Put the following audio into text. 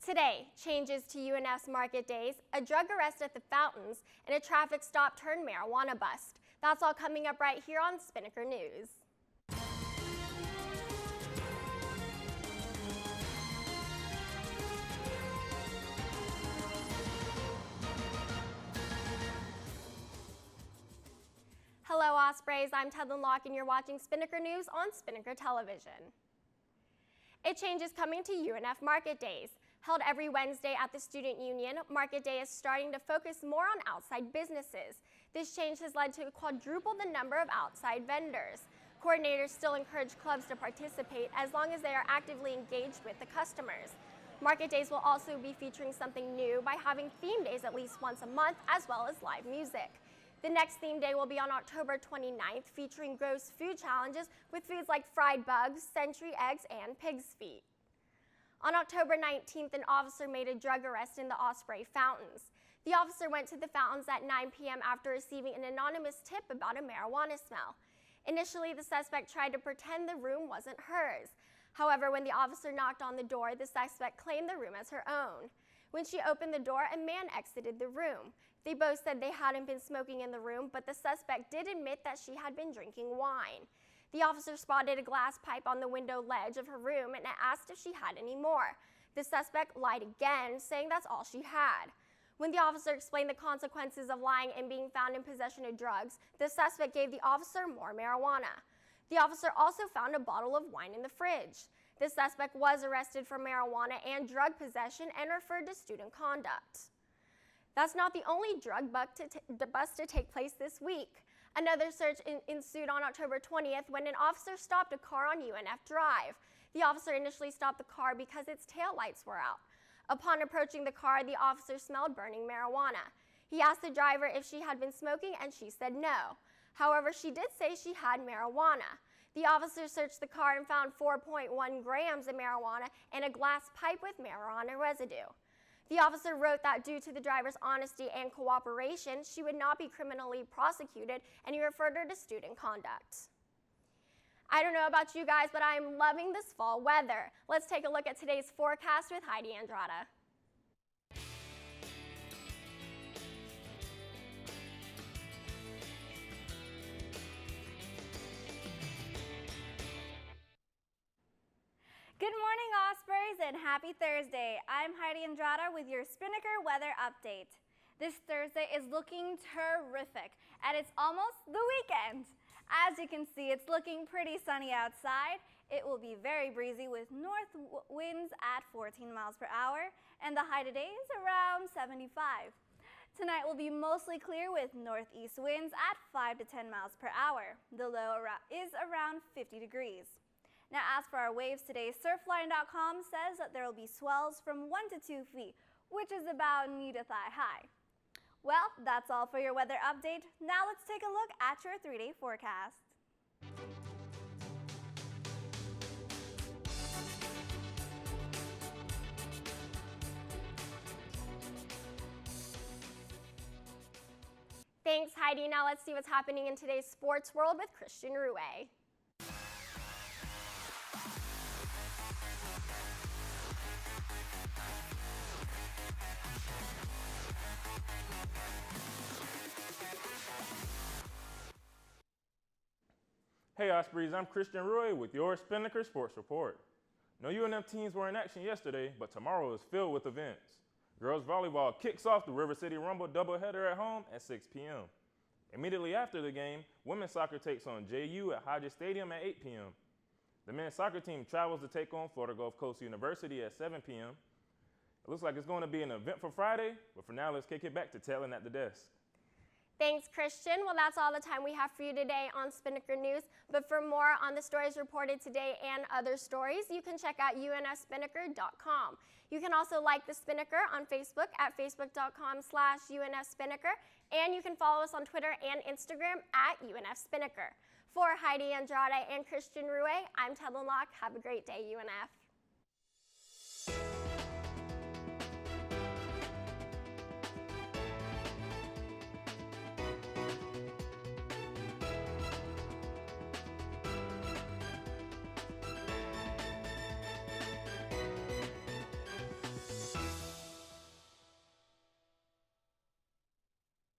Today, changes to UNF's market days, a drug arrest at the fountains, and a traffic stop turned marijuana bust. That's all coming up right here on Spinnaker News. Hello Ospreys, I'm Tedlyn Locke and you're watching Spinnaker News on Spinnaker Television. A change is coming to UNF Market Days. Held every Wednesday at the Student Union, Market Day is starting to focus more on outside businesses. This change has led to quadruple the number of outside vendors. Coordinators still encourage clubs to participate as long as they are actively engaged with the customers. Market Days will also be featuring something new by having theme days at least once a month as well as live music. The next theme day will be on October 29th, featuring gross food challenges with foods like fried bugs, century eggs, and pig's feet. On October 19th, an officer made a drug arrest in the Osprey Fountains. The officer went to the fountains at 9 p.m. after receiving an anonymous tip about a marijuana smell. Initially, the suspect tried to pretend the room wasn't hers. However, when the officer knocked on the door, the suspect claimed the room as her own. When she opened the door, a man exited the room. They both said they hadn't been smoking in the room, but the suspect did admit that she had been drinking wine. The officer spotted a glass pipe on the window ledge of her room and asked if she had any more. The suspect lied again, saying that's all she had. When the officer explained the consequences of lying and being found in possession of drugs, the suspect gave the officer more marijuana. The officer also found a bottle of wine in the fridge. The suspect was arrested for marijuana and drug possession and referred to student conduct. That's not the only drug bust to take place this week. Another search ensued on October 20th when an officer stopped a car on UNF Drive. The officer initially stopped the car because its taillights were out. Upon approaching the car, the officer smelled burning marijuana. He asked the driver if she had been smoking and she said no. However, she did say she had marijuana. The officer searched the car and found 4.1 grams of marijuana and a glass pipe with marijuana residue. The officer wrote that due to the driver's honesty and cooperation, she would not be criminally prosecuted, and he referred her to student conduct. I don't know about you guys, but I am loving this fall weather. Let's take a look at today's forecast with Heidi Andrada. Good morning, Ospreys, and happy Thursday. I'm Heidi Andrada with your Spinnaker weather update. This Thursday is looking terrific, and it's almost the weekend. As you can see, it's looking pretty sunny outside. It will be very breezy with north winds at 14 miles per hour, and the high today is around 75. Tonight will be mostly clear with northeast winds at 5 to 10 miles per hour. The low is around 50 degrees. Now, as for our waves today, surfline.com says that there will be swells from 1 to 2 feet, which is about knee to thigh high. Well, that's all for your weather update. Now let's take a look at your 3-day forecast. Thanks, Heidi. Now let's see what's happening in today's sports world with Christian Rouet. Hey Ospreys, I'm Christian Rouet with your Spinnaker Sports Report. No UNF teams were in action yesterday, but tomorrow is filled with events. Girls volleyball kicks off the River City Rumble doubleheader at home at 6 p.m. Immediately after the game, women's soccer takes on JU at Hodges Stadium at 8 p.m. The men's soccer team travels to take on Florida Gulf Coast University at 7 p.m. It looks like it's going to be an event for Friday, but for now, let's kick it back to Tedlyn at the desk. Thanks, Christian. Well, that's all the time we have for you today on Spinnaker News. But for more on the stories reported today and other stories, you can check out unfspinnaker.com. You can also like the Spinnaker on Facebook at facebook.com/UNFSpinnaker, and you can follow us on Twitter and Instagram at UNFSpinnaker. For Heidi Andrade and Christian Rouet, I'm Tedlyn Locke. Have a great day, UNF.